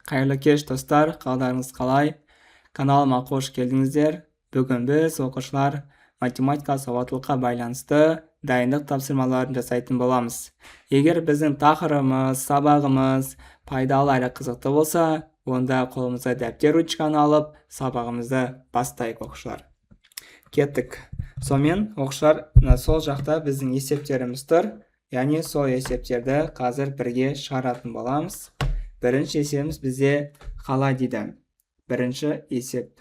Қайырлы кеш достар, қалдарыңыз қалай? Каналыма қош келдіңіздер. Бүгін біз оқушылар математика сауаттылыққа байланысты дайындық тапсырмаларын жасайтын боламыз. Егер біздің тақырыбымыз, сабағымыз пайдалы әрі қызықты болса, онда қолымызға дәптер ручканы алып, сабағымызды бастайық оқушылар. Кеттік. Сонымен оқушылар, сол жақта біздің есептеріміз тұр. Яғни сол есептерді қазір бірге шығаратын боламыз. Бірінші есебіміз бізде қалай дейді? Бірінші есеп.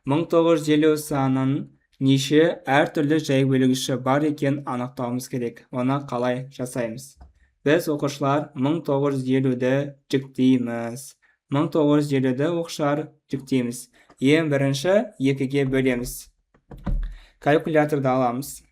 1950 санының неше әртүрлі жай бөлгіші бар екен анықтауымыз керек. Оны қалай жасаймыз? Біз оқушылар 1950-ді жүктейміз. 1950-ді оқушылар жүктейміз. Ең бірінші 2-ге бөлеміз. Калькуляторды аламыз.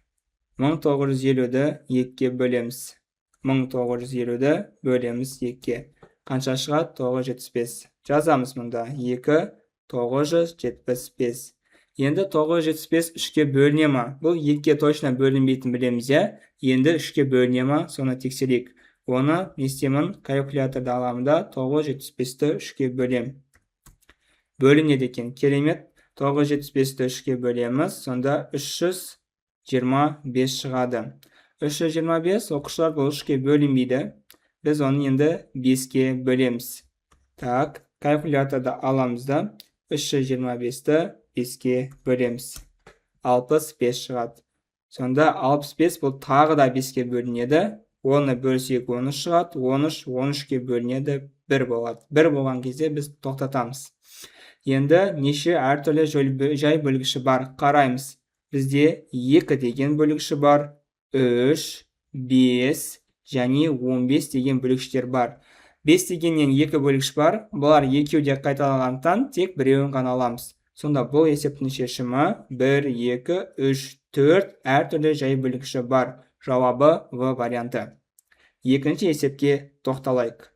1950-ді 2-ге бөлеміз. 1950-ді бөлеміз 2-ге. Қанша шығады? 975. Жазамыз мұнда. 2, 975. Енді 975 3-ке бөліне ма? Бұл 2-ге точно бөлінбейтін білеміз, я? Енді 3-ке бөліне ма? Соны тексерейік. Оны не істеймін? Калькуляторды аламын да 975-ті 3-ке бөлем. Бөлінеді екен. Керемет. 975-ті 3-ке бөлеміз. Сонда 325 шығады. 325 оқушылар бұл 3-ке бөлінбейді. Біз оны енді 5-ке бөлеміз. Так, калькуляторды аламыз да 325-ті 5-ке бөлеміз. 65 шығады. Сонда 65 бұл тағы да 5-ке бөлінеді. 10-ны бөлсек 13 шығады. 13-ке бөлінеді, 1 болады. 1 болған кезде біз тоқтатамыз. Енді неше әртүрлі жай бөлгіші бар? Қараймыз. Бізде 2 деген бөлгіші бар, 3, 5 және 15 деген бөлгіштер бар. 5 дегеннен 2 бөлгіш бар. Бұлар екеуі де қайталанғандықтан тек біреуін ғана аламыз. Сонда бұл есептің шешімі 1, 2, 3, 4 әртүрлі жай бөлгіші бар. Жауабы В варианты. Екінші есепке тоқталайық.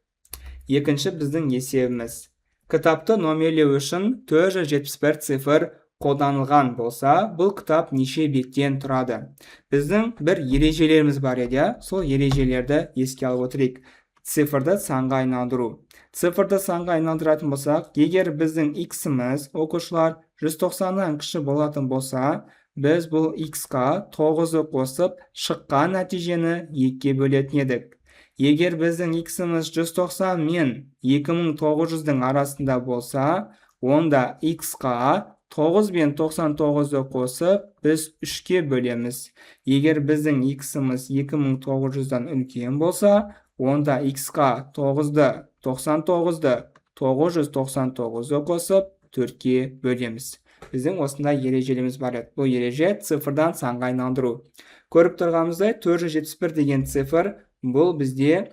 Екінші біздің есебіміз. Кітапты номерлеу үшін 471 цифр қолданылған болса, бұл кітап неше беттен тұрады? Біздің бір ережелеріміз бар еді, сол ережелерді еске алып отырайық. Цифрды санға айналдыру. Цифрды санға айналдыратын болсақ, егер біздің x-іміз оқушылар 190-нан кіші болатын болса, біз бұл x-қа 9-ды қосып, шыққан нәтижені 2-ге бөлетін едік. Егер біздің x-іміз 190 мен 2900-дің арасында болса, онда x-қа 9 бен 99-ды қосып, біз 3-ке бөлеміз. Егер біздің x-іміз 2900-дан үлкен болса, онда x-қа 9-ды, 99-ды, 999-ды қосып, 4-ке бөлеміз. Біздің осындай ережелеріміз бар еді. Бұл ереже цифрдан санға айналдыру. Көріп тұрғанымыздай 471 деген цифр, бұл бізде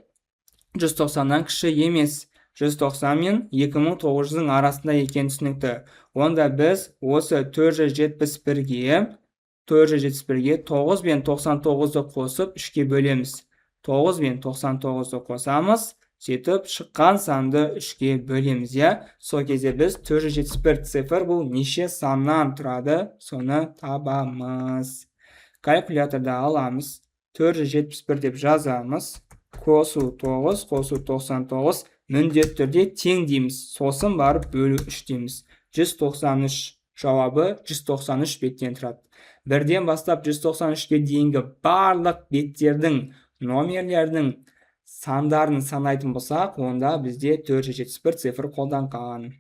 190-нан кіші емес. 190 мен 2900-ның арасында екен түсінікті. Онда біз осы 471-ге 9 бен 99-ды қосып 3-ке бөлеміз. 9 бен 99-ды қосамыз, сөйтіп шыққан санды 3-ке бөлеміз, я? Сол кезде біз 471 цифр бұл неше саннан тұрады, соны табамыз. Калькуляторды аламыз. 471 деп жазамыз. Қосу 9, қосу 99, міндетті түрде тең дейміз. Сосын барып бөлу 3 дейміз. 193. Жауабы 193 беттен тұрады. Бірден бастап 193-ке дейінгі барлық беттердің, номерлердің сандарын санайтын болсақ, онда бізде 471 цифр қолданған.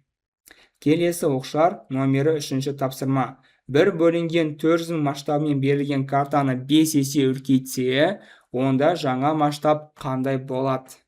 Келесі оқушылар, номері 3-ші тапсырма. Бір бөлінген 400 масштабымен берілген картаны 5 есе үлкейтсе, онда жаңа масштаб қандай болады?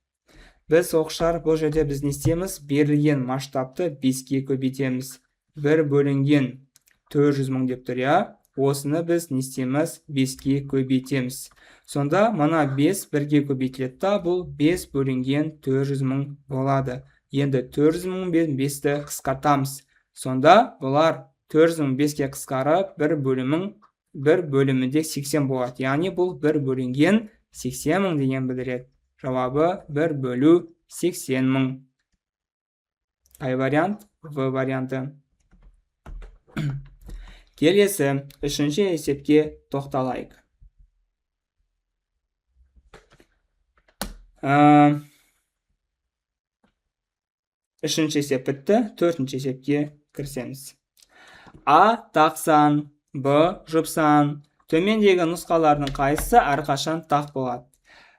Біз оқушылар, бұл жерде біз не істейміз? Берілген масштабты 5-ке көбейтеміз. Бір бөлінген 400 мың деп тұр, я? Осыны біз не істейміз? 5-ке көбейтеміз. Сонда мына 5 1-ге көбейтіледі та, бұл 5 бөлінген 400 мың болады. Енді 400 мың бен 5-ті қысқартамыз. Сонда бұлар 400 мың 5-ке қысқарып, бір бөлімінде 80 болады. Яғни бұл 1 бөлінген 80 мың деген білдіреді. Жауабы 1 бөлу 80 мың. Қай вариант? В варианты. Келесі, 3-ші есепке тоқталайық. Үшінші есеп бітті. Төртінші есепке кірісеміз. А тақ сан, Б жұп сан. Төмендегі нұсқалардың қайсысы әрқашан тақ болады?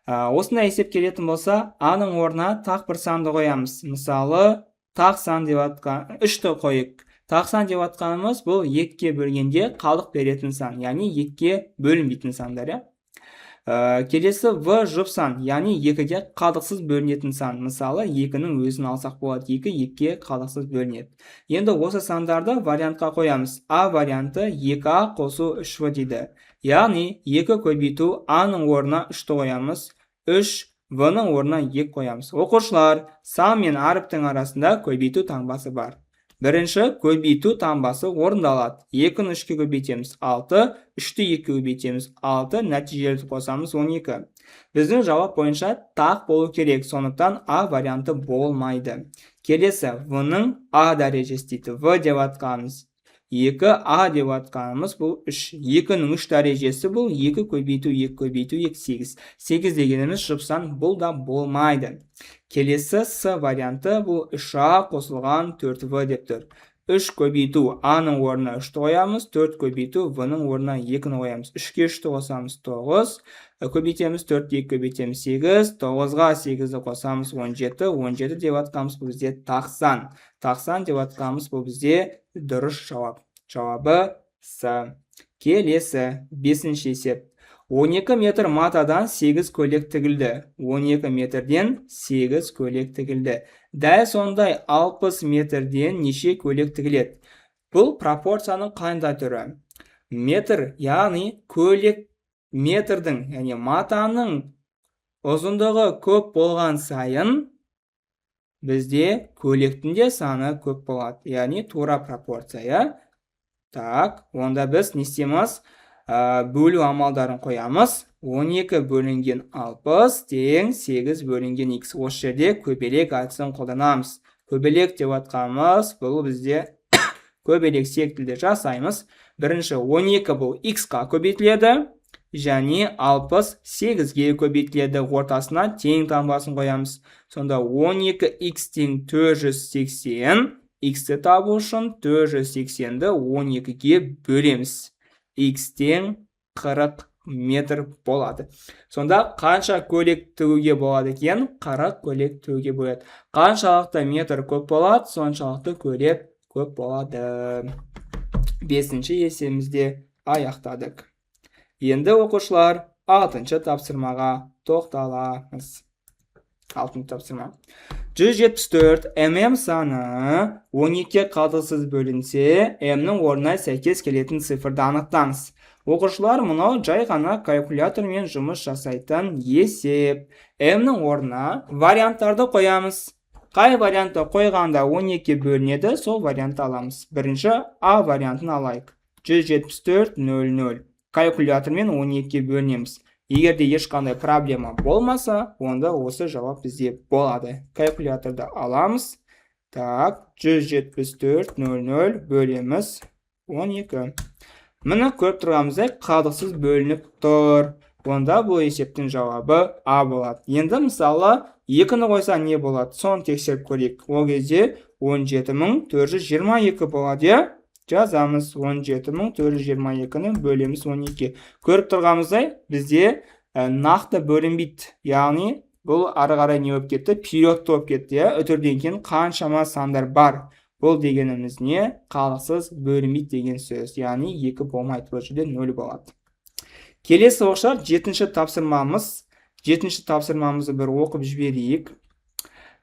Осындай есеп келетін болса, А-ның орнына тақ бір санды қоямыз. Мысалы, тақ сан деп атқан, 3-ті қойық. Тақ сан деп атқанымыз бұл 2-ке бөлгенде қалдық беретін сан, яғни 2-ке бөлінбейтін сандар. Келесі В жұп сан, яғни 2-ге қалдықсыз бөлінетін сан. Мысалы, 2-ның өзін алсақ болады, 2 2-ге қалдықсыз бөлінеді. Енді осы сандарды вариантқа қоямыз. А варианты 2А қосу 3В дейді. Яғни 2 көбейту А-ның орнына 3-ті қоямыз, 3 В-ның орнына 2 қоямыз. Оқушылар, сан мен әріптің арасында көбейту таңбасы бар. Бірінші көбейту таңбасы орындалады. 2-ні 3-ке көбейтеміз 6, 3-ті 2-ке көбейтеміз 6, нәтижелі қосамыз 12. Біздің жауап бойынша тақ болу керек, сондықтан А варианты болмайды. Келесі, В-ның А дәрежесі дейді. В деп атқанымыз 2, А деп атқанымыз бұл 3. 2-ның 3 дәрежесі бұл 2 көбейту 2 көбейту 2 8. 8 дегеніміз жұп сан, бұл да болмайды. Келесі С варианты бұл 3А қосылған 4В деп тұр. 3 көбейту А-ның орнына 3-ті қоямыз, 4 көбейту В-ның орнына 2-ні қоямыз. 3-ке 3-ті қосамыз 9, көбейтеміз 4-ті 2 көбейтеміз 8, 9-ға 8-ді қосамыз 17, 17 деп атқанымыз бұл бізде тақ сан. Тақ сан деп атқанымыз бұл бізде дұрыс жауап. Жауабы С. Келесі 5-ші есеп. 12 метр матадан 8 көйлек тігілді. 12 метрден 8 көйлек тігілді. Дәл сондай 60 метрден неше көйлек тігіледі? Бұл пропорцияның қандай түрі? Метр, яғни көйлек метрдің, яғни матаның ұзындығы көп болған сайын бізде көйлектің де саны көп болады. Яғни тура пропорция. Так, онда біз не істейміз? Бөлу амалдарын қоямыз. 12 бөлінген 60 тең 8 бөлінген x. Осы жерде көбелек әдісін қолданамыз. Көбелек деп атқанымыз бұл бізде көбелек секілді жасаймыз. Бірінші 12 бұл x-қа көбейтіледі, және 60 8-ге көбейтіледі. Ортасына тең таңбасын қоямыз. Сонда 12x тең 480, x-ті табу үшін 480-ді 12-ге бөлеміз. X тең 40 метр болады. Сонда қанша көйлек тігуге болады екен? 40 көйлек тігуге болады. Қаншалықты метр көп болады, соншалықты көйлек көп болады. 5-ші есебімізде аяқтадық. Енді оқушылар 6-ші тапсырмаға тоқталамыз. 6-ші тапсырма. 174 мм саны 12 қалдықсыз бөлінсе, м-нің орнына сәйкес келетін цифрды анықтаңыз. Оқушылар, мұнау жай ғана калькулятормен жұмыс жасайтын есеп. М-нің орнына варианттарды қоямыз. Қай вариантты қойғанда 12 бөлінеді, сол вариантты аламыз. Бірінші А вариантын алайық. 174 00. Калькулятормен 12 бөлінеміз. Егерде ешқандай проблема болмаса, онда осы жауап бізде болады. Калькуляторды аламыз. Так, 174 00 бөлеміз 12. Мұны көріп тұрғанымыздай қалдықсыз бөлініп тұр. Онда бұл есептің жауабы А болады. Енді мысалы 2-ні қойса не болады? Соны тексеріп көрейік. Ол кезде 17422 болады. Жазамыз 17422-ні бөлеміз 12. Көріп тұрғанымыздай бізде нақты бөлінбейді. Яғни бұл ары қарай не болып кетті? Периодты болып кетті. Үтірден кейін қаншама сандар бар. Бұл дегеніміз не? Қалдықсыз бөлінбейді деген сөз. Яғни 2 болмайды. Бұл жерде 0 болады. Келесі оқушылар 7-ші тапсырмамыз. 7-ші тапсырмамызды бір оқып жіберейік.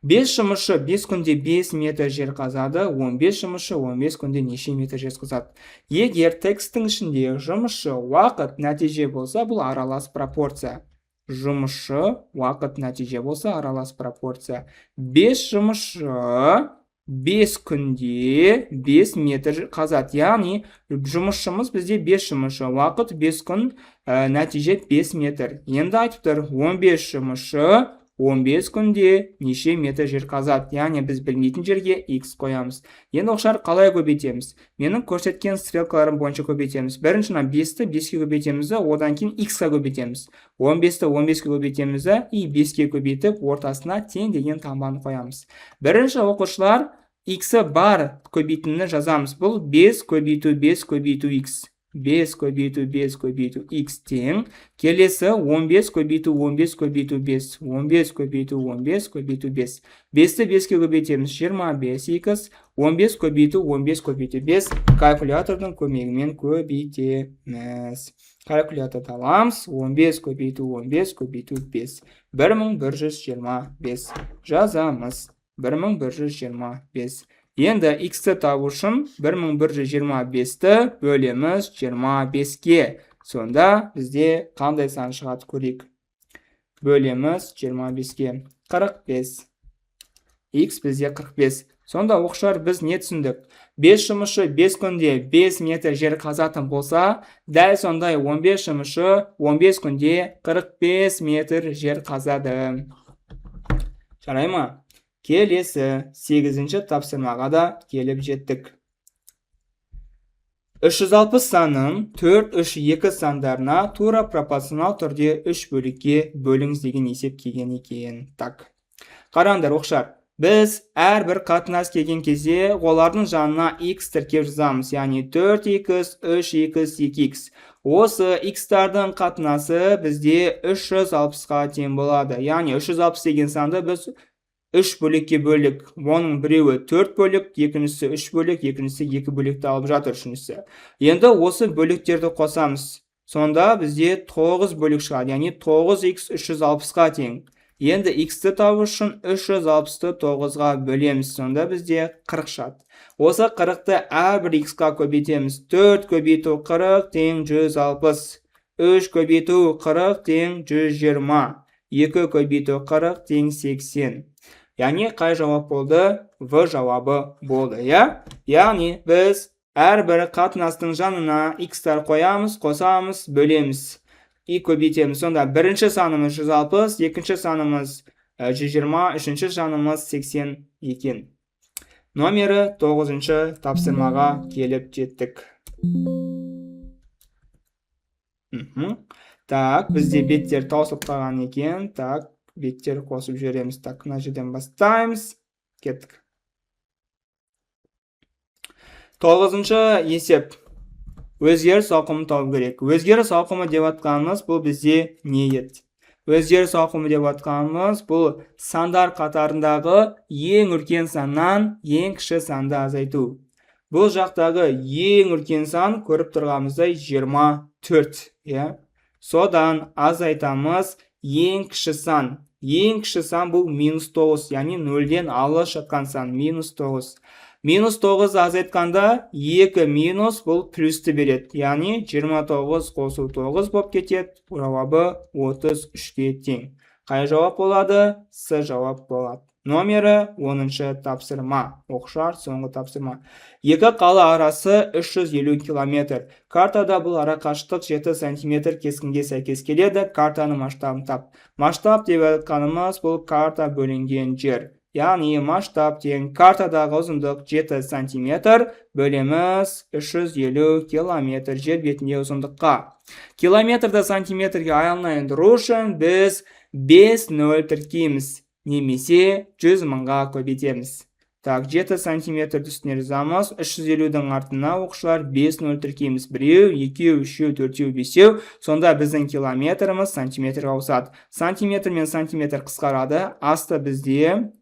5 жұмысшы 5 күнде 5 метр жер қазады, 15 жұмысшы 15 күнде неше метр жер қазады. Егер текстің ішінде жұмысшы, уақыт, нәтиже болса, бұл аралас пропорция. Жұмысшы, уақыт, нәтиже болса, аралас пропорция. 5 жұмысшы 5 күнде 5 метр қазады. Яғни, жұмысшымыз бізде 5 жұмысшы, уақыт 5 күн, нәтиже 5 метр. Енді айтып тұр, 15 жұмысшы 15 күнде неше метр жер қазады? Яғни біз білмейтін жерге x қоямыз. Енді оқушылар қалай көбейтеміз? Менің көрсеткен стрелкаларым бойынша көбейтеміз. Бірінші 5-ті 5-ке көбейтеміз, одан кейін x-қа көбейтеміз. 15-ті 15-ке көбейтеміз и 5-ке көбейтіп, ортасына тең деген таңбаны қоямыз. Бірінші оқушылар x-і бар көбейтінні жазамыз. Бұл 5 көбейту 5 көбейту x. 5 көбейту 5 көбейту x тең. Келесі 15 көбейту 15 көбейту 5. 15 көбейту 15 көбейту 5. 5-ті 5-ке көбейтеміз 25x. 15 көбейту 15 көбейту 5. Калькулятордың көмегімен көбейтеміз. Калькуляторды аламыз. 15 көбейту 15 көбейту 5. 1125 жазамыз. 1125. Енді x-ті табу үшін 1125-ті бөлеміз 25-ке. Сонда бізде қандай сан шығады көрейік. Бөлеміз 25-ке. 45. X бізде 45. Сонда оқушылар біз не түсіндік? 5 жұмысшы 5 күнде 5 метр жер қазатын болса, дәл сондай 15 жұмысшы 15 күнде 45 метр жер қазады. Жарай ма? Келесі 8-ші тапсырмаға да келіп жеттік. 360 санын 4, 3, 2 сандарына тура пропорционал түрде 3 бөлікке бөліңіз деген есеп келген екен. Так. Қараңдар оқушылар, біз әрбір қатынас келген кезде олардың жанына x тіркеп жазамыз, яғни 4x, 3x, 2x. Осы x-тардың қатынасы бізде 360-ға тең болады. Яғни 360 деген санды біз 3 бөлікке бөлік. Оның біреуі 4 бөлік, екіншісі 3 бөлік, екіншісі 2 бөлікті алып жатыр үшіншісі. Енді осы бөліктерді қосамыз. Сонда бізде 9 бөлік шығады, яғни 9x 360-ға тең. Енді x-ті табу үшін 360-ты 9-ға бөлеміз. Сонда бізде 40 шығады. Осы 40-ты әрбір x-қа көбейтеміз. 4 көбейту 40 тең 160. 3 көбейту 40 тең 120. 2 көбейту 40 тең 80. Яғни қай жауап болды? В жауабы болды, я? Яғни біз әрбір қатынастың жанына x-тар қоямыз, қосамыз, бөлеміз. И көбейтеміз. Сонда бірінші санымыз 160, екінші санымыз 120, үшінші санымыз 80 екен. Номері 9-ші тапсырмаға келіп жеттік. Так, бізде беттер таусылып қалған екен. Так, беттер қосып жүреміз. Так, мына жерден бастаймыз. Кеттік. 9-шы есеп. Өзгеріс ауқымын табу керек. Өзгеріс ауқымы деп атқанымыз бұл бізде не еді? Өзгеріс ауқымы деп атқанымыз бұл сандар қатарындағы ең үлкен саннан ең кіші санды азайту. Бұл жақтағы ең үлкен сан көріп тұрғанымыздай 24. Содан азайтамыз ең кіші сан. Ең кіші сан бұл -9, яғни 0-ден алыс жатқан сан -9. -9 азайтқанда 2 минус бұл плюсті береді. Яғни 29 қосу 9 болып кетеді. Жауабы 33-ке тең. Қай жауап болады? С жауап болады. Номері 10-шы тапсырма. Оқушылар, соңғы тапсырма. Екі қала арасы 350 км. Картада бұл арақашықтық 7 см кескінге сәйкес келеді. Картаны масштабын тап. Масштаб деп айтқанымыз бұл карта бөлінген жер. Яғни масштаб тең картадағы ұзындық 7 см бөлеміз 350 км жер бетінде ұзындыққа. Километрді сантиметрге айналдыру үшін біз 5-0 тіркейміз. Немесе 100 мыңға көбейтеміз. Так, 7 сантиметрді үстіне жазамыз. 350-дің артына оқушылар 5-0 тіркейміз. 1, 2, 3, 4, 5. Сонда біздің километріміз сантиметрге ауысады. Сантиметр мен сантиметр қысқарады. Асты бізде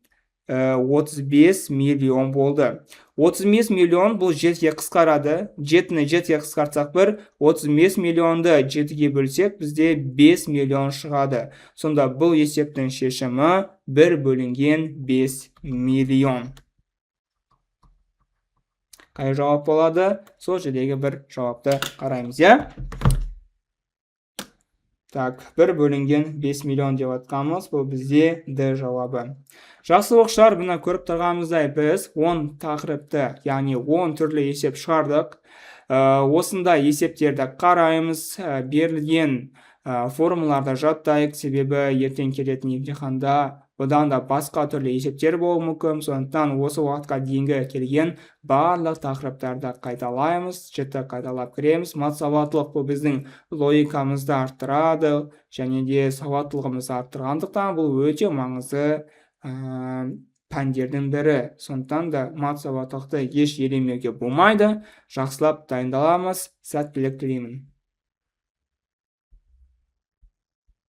35 миллион болды. 35 миллион бұл 7-ге қысқарады. 7-ні 7-ге қысқартсақ 1, 35 миллионды 7-ге бөлсек бізде 5 миллион шығады. Сонда бұл есептің шешімі 1 бөлінген 5 миллион. Қай жауап болады? Сол жердегі бір жауапты қараймыз, я? Так, 1 бөлінген 5 миллион деп атқанымыз, бұл бізде Д жауабы. Жақсы оқушылар, бұны көріп тұрғанымыздай біз 10 тақырыпты, яғни 10 түрлі есеп шығардық. Осында есептерді қараймыз. Берілген формулаларды жаттайық, себебі ертең келетін емтиханда бұдан да басқа түрлі есептер болуы мүмкін. Сондықтан осы уақытқа дейінгі келген барлық тақырыптарды қайталаймыз, жіті қайталап кіреміз. Мат сауаттылық бұл біздің логикамызды арттырады және де сауаттылығымызды арттырғандықтан бұл өте маңызды пәндердің бірі. Сондықтан да мат сауаттылықты еш елемеуге болмайды. Жақсылап дайындаламыз. Сәттілік тілеймін.